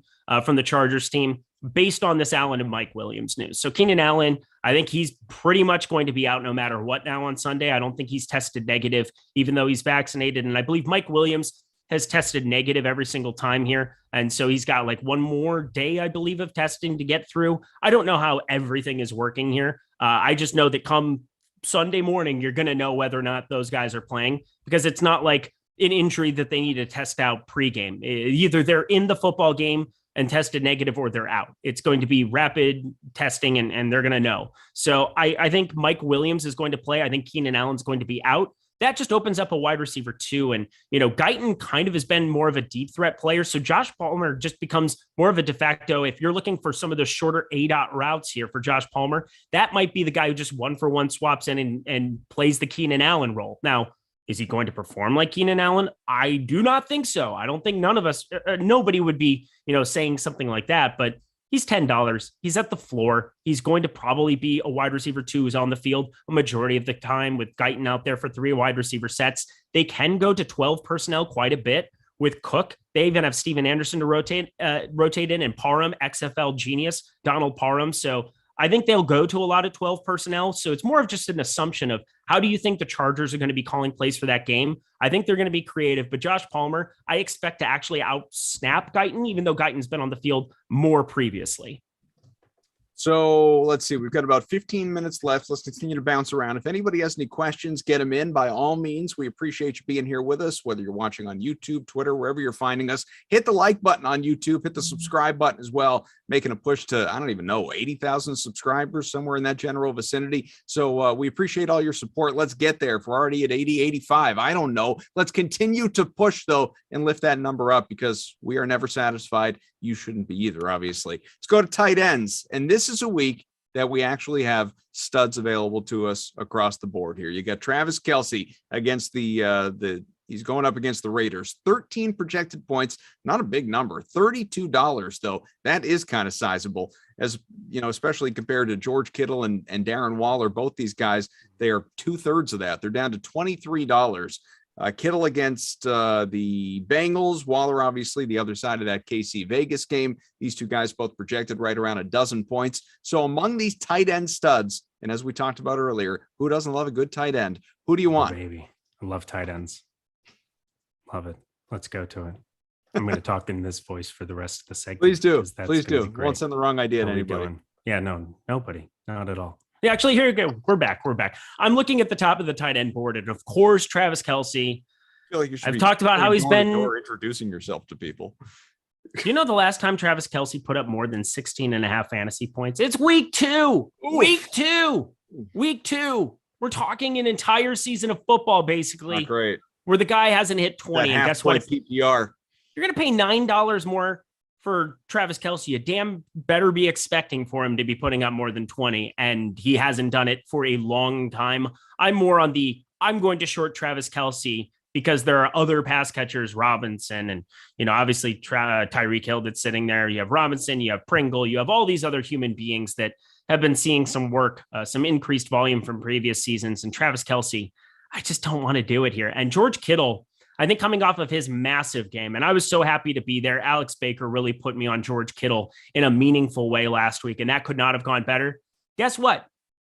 from the Chargers team based on this Allen and Mike Williams news. So Keenan Allen, I think he's pretty much going to be out no matter what now on Sunday. I don't think he's tested negative, even though he's vaccinated. And I believe Mike Williams has tested negative every single time here. And so he's got like one more day, I believe, of testing to get through. I don't know how everything is working here. I just know that come Sunday morning, you're going to know whether or not those guys are playing, because it's not like an injury that they need to test out pregame. Either they're in the football game and tested negative or they're out. It's going to be rapid testing and they're going to know. So I think Mike Williams is going to play. I think Keenan Allen's going to be out. That just opens up a wide receiver too. And, Guyton kind of has been more of a deep threat player. So Josh Palmer just becomes more of a de facto. If you're looking for some of the shorter A-dot routes here for Josh Palmer, that might be the guy who just 1-for-1 swaps in and plays the Keenan Allen role. Now, is he going to perform like Keenan Allen? I do not think so. I don't think none of us, nobody would be, saying something like that, but he's $10. He's at the floor. He's going to probably be a wide receiver 2 who's on the field a majority of the time with Guyton out there for 3 wide receiver sets. They can go to 12 personnel quite a bit with Cook. They even have Steven Anderson to rotate in, and Parham, XFL genius, Donald Parham. So I think they'll go to a lot of 12 personnel. So it's more of just an assumption of how do you think the Chargers are going to be calling plays for that game? I think they're going to be creative, but Josh Palmer, I expect to actually out-snap Guyton, even though Guyton's been on the field more previously. So let's see. We've got about 15 minutes left. Let's continue to bounce around. If anybody has any questions, get them in by all means. We appreciate you being here with us, whether you're watching on YouTube, Twitter, wherever you're finding us. Hit the like button on YouTube. Hit the subscribe button as well, making a push to, I don't even know, 80,000 subscribers, somewhere in that general vicinity. So we appreciate all your support. Let's get there. If we're already at 80, 85, I don't know. Let's continue to push, though, and lift that number up, because we are never satisfied. You shouldn't be either, obviously. Let's go to tight ends. And this is a week that we actually have studs available to us across the board here. You got Travis Kelce against he's going up against the Raiders. 13 projected points, not a big number. $32, though. That is kind of sizable, as especially compared to George Kittle and Darren Waller. Both these guys, they are 2/3 of that. They're down to $23. Kittle against the Bengals, Waller obviously the other side of that KC Vegas game. These two guys both projected right around a dozen points. So among these tight end studs, and as we talked about earlier, who doesn't love a good tight end? Who do you want? Oh, baby, I love tight ends. Love it. Let's go to it. I'm going to talk in this voice for the rest of the segment. Please do. Please do. Won't send the wrong idea to anybody. Yeah, no, nobody. Not at all. Yeah, actually, here we go. We're back. I'm looking at the top of the tight end board, and of course, Travis Kelce. I feel like you should I've talked about how he's been introducing yourself to people. The last time Travis Kelce put up more than 16.5 fantasy points? It's week 2. Oof. Week two. We're talking an entire season of football, basically. Not great. Where the guy hasn't hit 20. And guess what? PPR. You're going to pay $9 more for Travis Kelce. You damn better be expecting for him to be putting up more than 20, and he hasn't done it for a long time. I'm more on I'm going to short Travis Kelce because there are other pass catchers, Robinson, and, obviously Tyreek Hill that's sitting there. You have Robinson, you have Pringle, you have all these other human beings that have been seeing some work, some increased volume from previous seasons. And Travis Kelce, I just don't want to do it here. And George Kittle, I think coming off of his massive game, and I was so happy to be there. Alex Baker really put me on George Kittle in a meaningful way last week, and that could not have gone better. Guess what?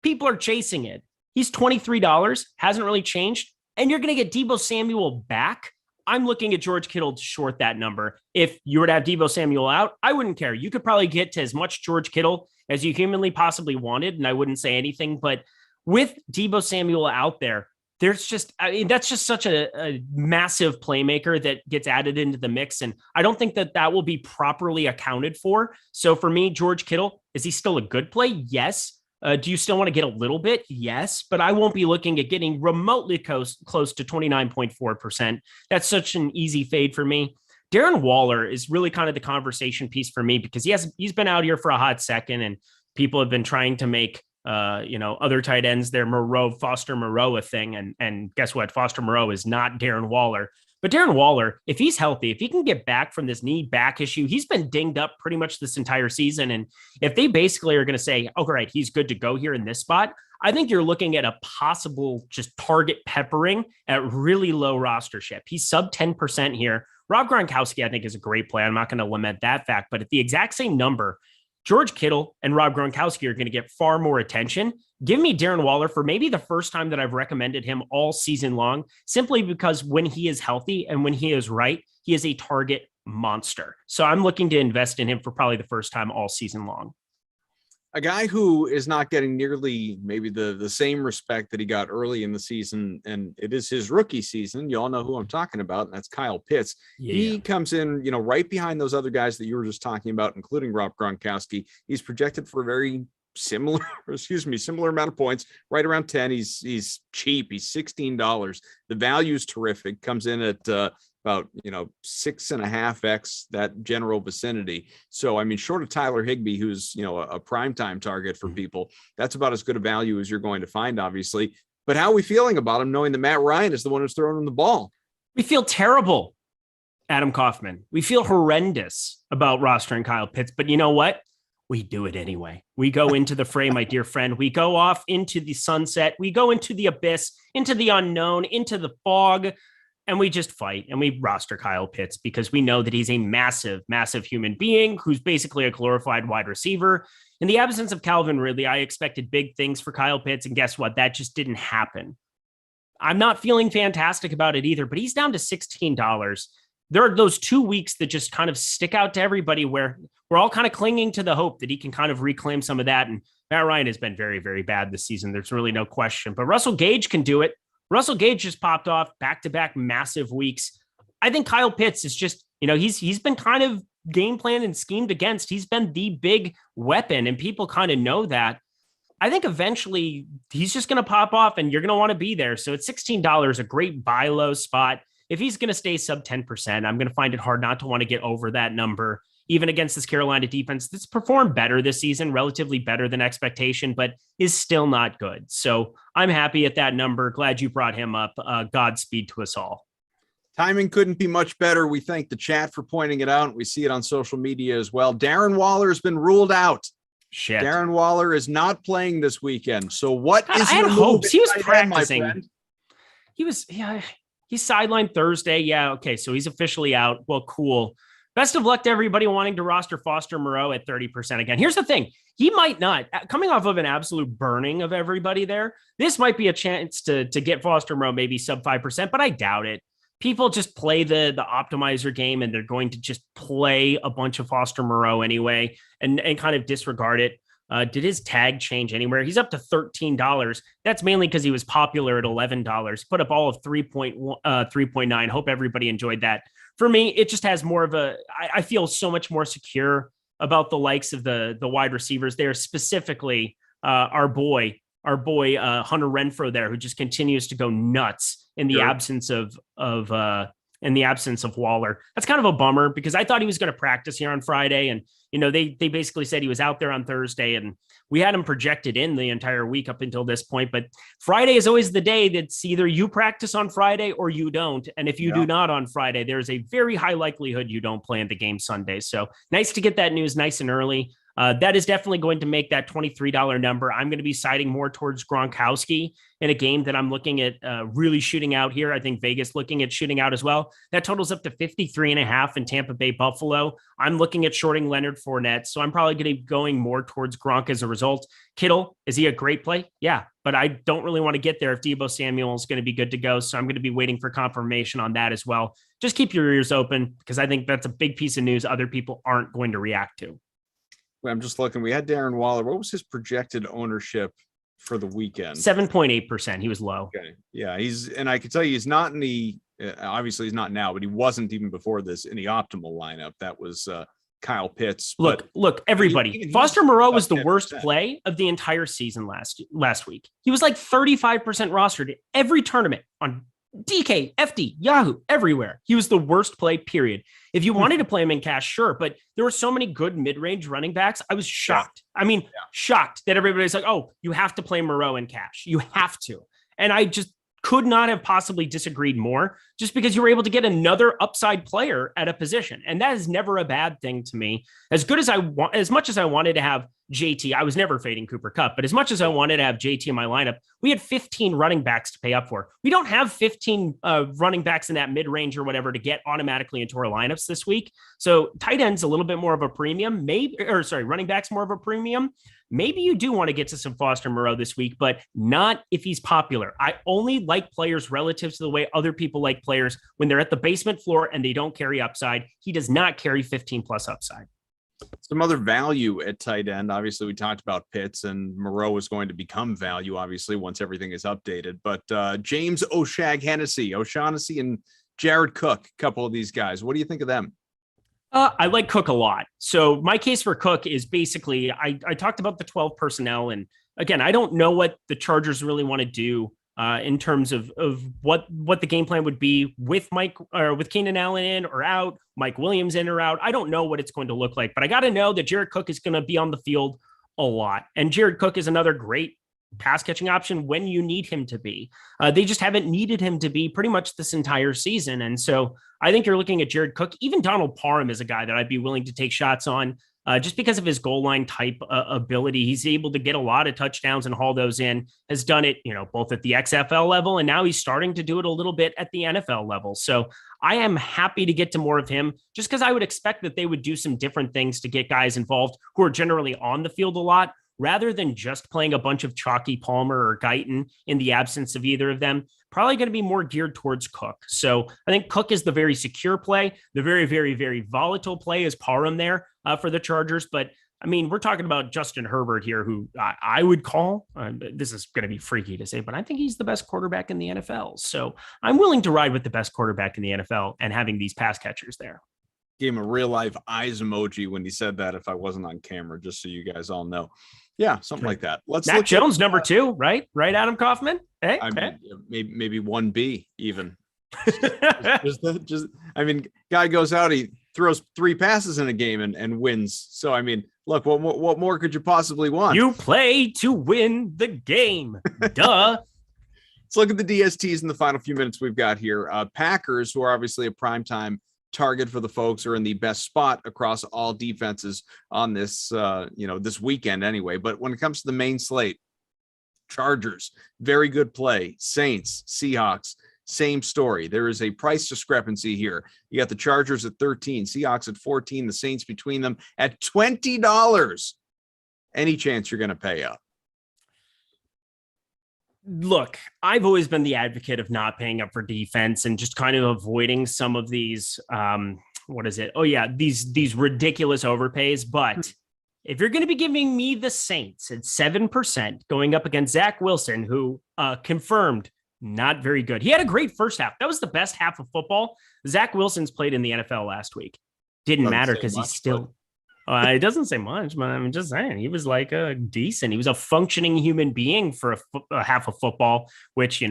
People are chasing it. He's $23, hasn't really changed, and you're going to get Deebo Samuel back. I'm looking at George Kittle to short that number. If you were to have Deebo Samuel out, I wouldn't care. You could probably get to as much George Kittle as you humanly possibly wanted, and I wouldn't say anything. But with Deebo Samuel out there, there's just, I mean, that's just such a massive playmaker that gets added into the mix. And I don't think that will be properly accounted for. So for me, George Kittle, is he still a good play? Yes. Do you still want to get a little bit? Yes, but I won't be looking at getting remotely close to 29.4%. That's such an easy fade for me. Darren Waller is really kind of the conversation piece for me because he's been out here for a hot second, and people have been trying to make other tight ends, their Foster Moreau a thing. And guess what? Foster Moreau is not Darren Waller. But Darren Waller, if he's healthy, if he can get back from this knee back issue, he's been dinged up pretty much this entire season. And if they basically are going to say, oh, right, he's good to go here in this spot, I think you're looking at a possible just target peppering at really low rostership. He's sub 10% here. Rob Gronkowski, I think, is a great play. I'm not going to lament that fact, but at the exact same number, George Kittle and Rob Gronkowski are going to get far more attention. Give me Darren Waller for maybe the first time that I've recommended him all season long, simply because when he is healthy and when he is right, he is a target monster. So I'm looking to invest in him for probably the first time all season long. A guy who is not getting nearly maybe the same respect that he got early in the season, and it is his rookie season. You all know who I'm talking about, and that's Kyle Pitts. Yeah. He comes in, right behind those other guys that you were just talking about, including Rob Gronkowski. He's projected for a very similar amount of points, right around 10. He's cheap. He's $16. The value is terrific. Comes in at about 6.5x that general vicinity. So I mean, short of Tyler Higbee, who's a primetime target for people, that's about as good a value as you're going to find, obviously. But how are we feeling about him, knowing that Matt Ryan is the one who's throwing him the ball? We feel terrible, Adam Kaufman. We feel horrendous about rostering Kyle Pitts, but you know what? We do it anyway. We go into the fray, my dear friend. We go off into the sunset. We go into the abyss, into the unknown, into the fog, and we just fight and we roster Kyle Pitts because we know that he's a massive, massive human being who's basically a glorified wide receiver. In the absence of Calvin Ridley, I expected big things for Kyle Pitts, and guess what? That just didn't happen. I'm not feeling fantastic about it either, but he's down to $16. There are those 2 weeks that just kind of stick out to everybody where we're all kind of clinging to the hope that he can kind of reclaim some of that. And Matt Ryan has been very, very bad this season. There's really no question, but Russell Gage can do it. Russell Gage just popped off back-to-back massive weeks. I think Kyle Pitts is just, he's been kind of game planned and schemed against. He's been the big weapon, and people kind of know that. I think eventually he's just going to pop off and you're going to want to be there. So at $16, a great buy low spot. If he's going to stay sub 10%, I'm going to find it hard not to want to get over that number, even against this Carolina defense that's performed better this season, relatively better than expectation, but is still not good. So I'm happy at that number. Glad you brought him up. Godspeed to us all. Timing couldn't be much better. We thank the chat for pointing it out. We see it on social media as well. Darren Waller has been ruled out. Shit. Darren Waller is not playing this weekend. So what is I had your hopes. He was practicing. End, He's sidelined Thursday. Yeah. Okay. So he's officially out. Well, cool. Best of luck to everybody wanting to roster Foster Moreau at 30% again. Here's the thing. He might not, coming off of an absolute burning of everybody there, this might be a chance to get Foster Moreau maybe sub 5%, but I doubt it. People just play the optimizer game, and they're going to just play a bunch of Foster Moreau anyway and kind of disregard it. Did his tag change anywhere? He's up to $13. That's mainly because he was popular at $11. Put up all of 3.9. Hope everybody enjoyed that. For me, it just has more of I feel so much more secure about the likes of the wide receivers there, specifically our boy Hunter Renfrow there, who just continues to go nuts in the absence of Waller. That's kind of a bummer because I thought he was going to practice here on Friday. And, they basically said he was out there on Thursday, and we had him projected in the entire week up until this point. But Friday is always the day that's either you practice on Friday or you don't. And if you do not on Friday, there's a very high likelihood you don't play in the game Sunday. So nice to get that news nice and early. That is definitely going to make that $23 number. I'm going to be siding more towards Gronkowski in a game that I'm looking at really shooting out here. I think Vegas looking at shooting out as well. That totals up to 53.5 in Tampa Bay Buffalo. I'm looking at shorting Leonard Fournette, so I'm probably going to be going more towards Gronk as a result. Kittle, is he a great play? Yeah, but I don't really want to get there if Deebo Samuel is going to be good to go, so I'm going to be waiting for confirmation on that as well. Just keep your ears open because I think that's a big piece of news other people aren't going to react to. I'm just looking. We had Darren Waller. What was his projected ownership for the weekend? 7.8%. He was low. Okay. Yeah. And I can tell you, he's not in the, obviously he's not now, but he wasn't even before this in the optimal lineup. That was Kyle Pitts. Look, everybody. Foster Moreau was the worst play of the entire season last week. He was like 35% rostered in every tournament on DK, FD, Yahoo, everywhere. He was the worst play, period. If you wanted to play him in cash, sure, but there were so many good mid-range running backs. I was shocked. I mean, shocked that everybody's like, oh, you have to play Moreau in cash. You have to. And I just could not have possibly disagreed more just because you were able to get another upside player at a position. And that is never a bad thing to me. As much as I wanted to have JT, I was never fading Cooper Kupp, but as much as I wanted to have JT in my lineup, we had 15 running backs to pay up for. We don't have 15 running backs in that mid-range or whatever to get automatically into our lineups this week. So tight end's a little bit more of a premium, running back's more of a premium. Maybe you do want to get to some Foster Moreau this week, but not if he's popular. I only like players relative to the way other people like players when they're at the basement floor and they don't carry upside. He does not carry 15 plus upside. Some other value at tight end. Obviously, we talked about Pitts, and Moreau is going to become value, obviously, once everything is updated. But James O'Shaughnessy, and Jared Cook, a couple of these guys. What do you think of them? I like Cook a lot. So my case for Cook is basically, I talked about the 12 personnel. And again, I don't know what the Chargers really want to do in terms of what the game plan would be with with Keenan Allen in or out, Mike Williams in or out. I don't know what it's going to look like, but I got to know that Jared Cook is going to be on the field a lot. And Jared Cook is another great pass catching option when you need him to be. They just haven't needed him to be pretty much this entire season. And so I think you're looking at Jared Cook. Even Donald Parham is a guy that I'd be willing to take shots on just because of his goal line type ability. He's able to get a lot of touchdowns and haul those in, has done it, both at the XFL level, and now he's starting to do it a little bit at the NFL level. So I am happy to get to more of him just because I would expect that they would do some different things to get guys involved who are generally on the field a lot, rather than just playing a bunch of chalky Palmer or Guyton in the absence of either of them. Probably going to be more geared towards Cook. So I think Cook is the very secure play. The very, very, very volatile play is Parham there for the Chargers. But I mean, we're talking about Justin Herbert here, who I would call, this is going to be freaky to say, but I think he's the best quarterback in the NFL. So I'm willing to ride with the best quarterback in the NFL and having these pass catchers there. Gave him a real life eyes emoji when he said that, if I wasn't on camera, just so you guys all know. Yeah, something like that. Let's Mac Jones, number 2, right? Right, Adam Kaufman? Hey, maybe 1B even. I mean, guy goes out, he throws 3 passes in a game and wins. So, I mean, look, what more could you possibly want? You play to win the game. Duh. Let's look at the DSTs in the final few minutes we've got here. Packers, who are obviously a primetime target for the folks, are in the best spot across all defenses on this, this weekend anyway. But when it comes to the main slate, Chargers, very good play. Saints, Seahawks, same story. There is a price discrepancy here. You got the Chargers at 13, Seahawks at 14, the Saints between them at $20. Any chance you're going to pay up? Look, I've always been the advocate of not paying up for defense and just kind of avoiding some of these, these ridiculous overpays. But if you're going to be giving me the Saints at 7% going up against Zach Wilson, who confirmed not very good. He had a great first half. That was the best half of football Zach Wilson's played in the NFL last week. Didn't matter because he's still... it doesn't say much, but I'm just saying he was like a decent. He was a functioning human being for a half of football, which,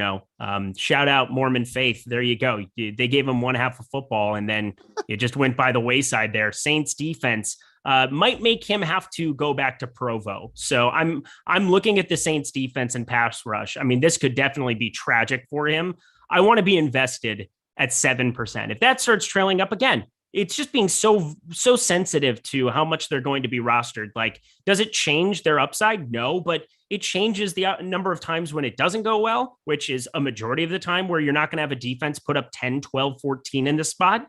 shout out Mormon faith. There you go. They gave him one half of football and then it just went by the wayside there. Saints defense might make him have to go back to Provo. So I'm looking at the Saints defense and pass rush. I mean, this could definitely be tragic for him. I want to be invested at 7%. If that starts trailing up again, it's just being so sensitive to how much they're going to be rostered. Like, does it change their upside? No, but it changes the number of times when it doesn't go well, which is a majority of the time where you're not going to have a defense put up 10, 12, 14 in the spot.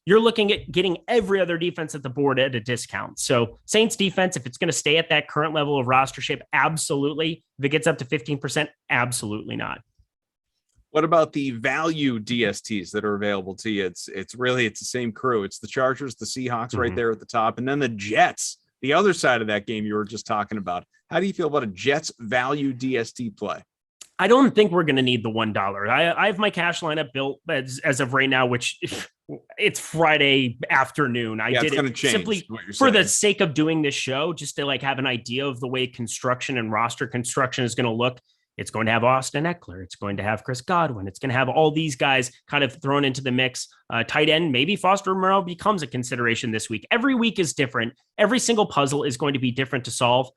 You're looking at getting every other defense at the board at a discount. So Saints defense, if it's going to stay at that current level of rostership, absolutely. If it gets up to 15%, absolutely not. What about the value DSTs that are available to you? It's the same crew. It's the Chargers, the Seahawks right there at the top, and then the Jets, the other side of that game you were just talking about. How do you feel about a Jets value DST play? I don't think we're going to need the $1. I have my cash lineup built as of right now, which it's Friday afternoon. I did it simply for the sake of doing this show, just to like have an idea of the way construction and roster construction is going to look. It's going to have Austin Eckler. It's going to have Chris Godwin. It's going to have all these guys kind of thrown into the mix. Tight end, maybe Foster Moreau becomes a consideration this week. Every week is different. Every single puzzle is going to be different to solve.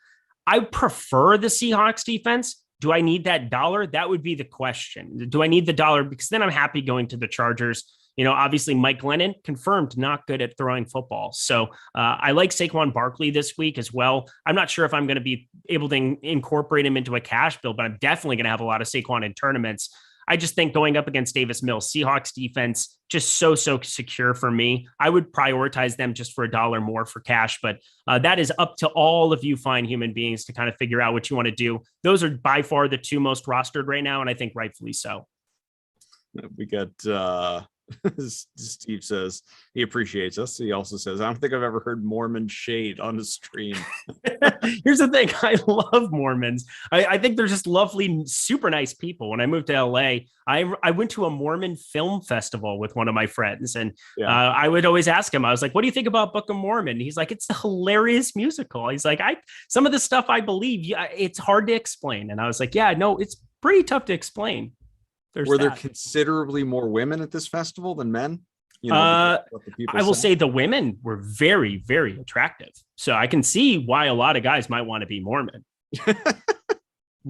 I prefer the Seahawks defense. Do I need that dollar? That would be the question. Do I need the dollar? Because then I'm happy going to the Chargers. You know, obviously Mike Glennon confirmed not good at throwing football. So I like Saquon Barkley this week as well. I'm not sure if I'm going to be able to incorporate him into a cash build, but I'm definitely going to have a lot of Saquon in tournaments. I just think going up against Davis Mills, Seahawks defense, just so secure for me. I would prioritize them just for $1 more for cash, but that is up to all of you fine human beings to kind of figure out what you want to do. Those are by far the two most rostered right now, and I think rightfully so. We got Steve says he appreciates us. He also says, I don't think I've ever heard Mormon shade on the stream. Here's the thing. I love Mormons. I think they're just lovely, super nice people. When I moved to LA, I went to a Mormon film festival with one of my friends. And I would always ask him, I was like, what do you think about Book of Mormon? He's like, it's a hilarious musical. He's like, some of the stuff I believe, it's hard to explain. And I was like, yeah, no, it's pretty tough to explain. Were there considerably more women at this festival than men? You know, I will say the women were very, very attractive. So I can see why a lot of guys might want to be Mormon.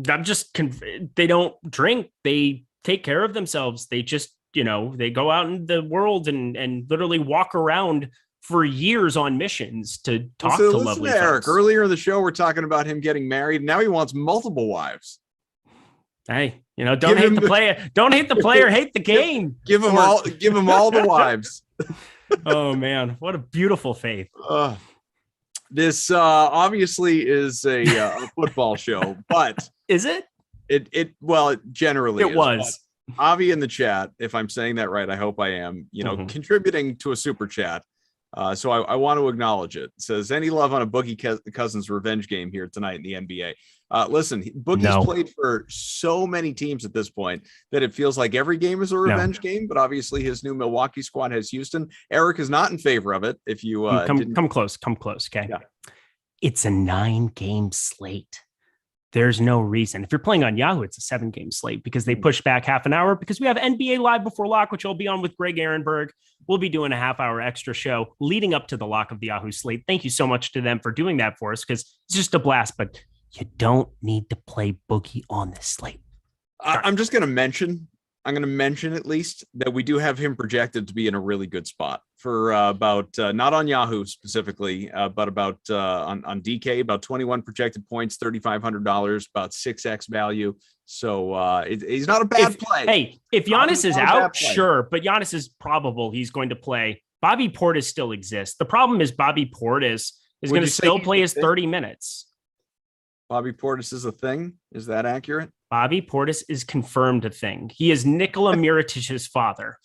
I'm just, they don't drink. They take care of themselves. They just, they go out in the world and literally walk around for years on missions to talk to lovely Eric, folks. Earlier in the show, we're talking about him getting married. Now he wants multiple wives. Hey, don't hate the player. Don't hate the player. Hate the game. Give him all the wives. Oh man, what a beautiful faith. This obviously is a football show, but is it? Well, generally it was. Avi in the chat, if I'm saying that right, I hope I am. Contributing to a super chat. So I want to acknowledge it. It says, any love on a Boogie Cousins revenge game here tonight in the NBA? Listen, Boogie's played for so many teams at this point that it feels like every game is a revenge game, but obviously his new Milwaukee squad has Houston. Eric is not in favor of it. If you come close. Okay. Yeah. It's a 9-game slate. There's no reason. If you're playing on Yahoo, it's a 7-game slate because they push back half an hour because we have NBA Live Before Lock, which I'll be on with Greg Ehrenberg. We'll be doing a half-hour extra show leading up to the lock of the Yahoo slate. Thank you so much to them for doing that for us because it's just a blast, but you don't need to play Boogie on this slate. I'm just going to mention at least that we do have him projected to be in a really good spot for about not on Yahoo specifically, but about on DK, about 21 projected points, $3,500, about 6x value. So he's not a bad play. Hey, if Giannis is out, sure, but Giannis is probable he's going to play. Bobby Portis still exists. The problem is Bobby Portis is going to still play his 30 minutes. Bobby Portis is a thing. Is that accurate? Bobby Portis is confirmed a thing. He is Nikola Mirotic's father.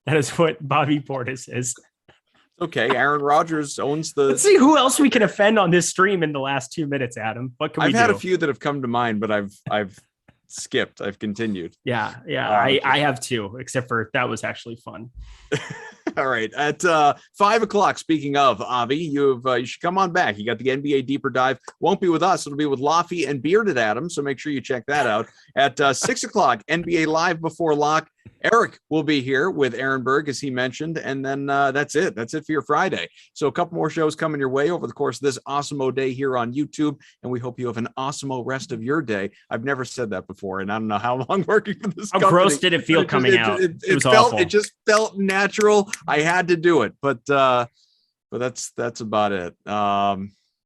That is what Bobby Portis is. Okay, Aaron Rodgers owns the... Let's see who else we can offend on this stream in the last 2 minutes, Adam. What can we do? I've had a few that have come to mind, but I've skipped. I've continued. Yeah. I have too, except for that was actually fun. All right. At 5 o'clock, speaking of Avi, you should come on back. You got the NBA Deeper Dive. Won't be with us. It'll be with Laffy and Bearded Adam. So make sure you check that out. At 6 o'clock, NBA Live Before Lock. Eric will be here with Aaron Berg, as he mentioned, and then that's it. That's it for your Friday. So a couple more shows coming your way over the course of this Awesemo day here on YouTube, and we hope you have an Awesemo rest of your day. I've never said that before, and I don't know how long working for this company. How gross did it feel coming out? It was awful. It just felt natural. I had to do it, but that's about it.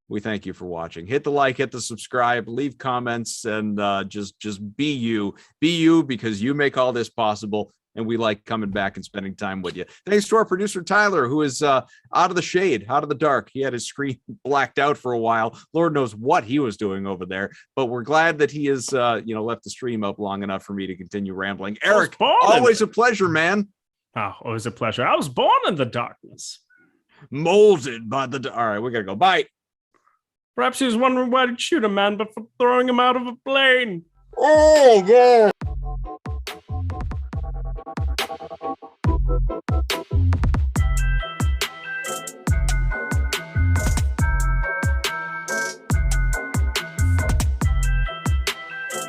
We thank you for watching. Hit the like, hit the subscribe, leave comments, and just be you, because you make all this possible. And we like coming back and spending time with you. Thanks to our producer, Tyler, who is out of the shade, out of the dark. He had his screen blacked out for a while. Lord knows what he was doing over there. But we're glad that he has, left the stream up long enough for me to continue rambling. Eric, always a pleasure, man. Oh, always a pleasure. I was born in the darkness. Molded by the... All right, we got to go. Bye. Perhaps he was wondering why to shoot a man before throwing him out of a plane. Oh, yeah.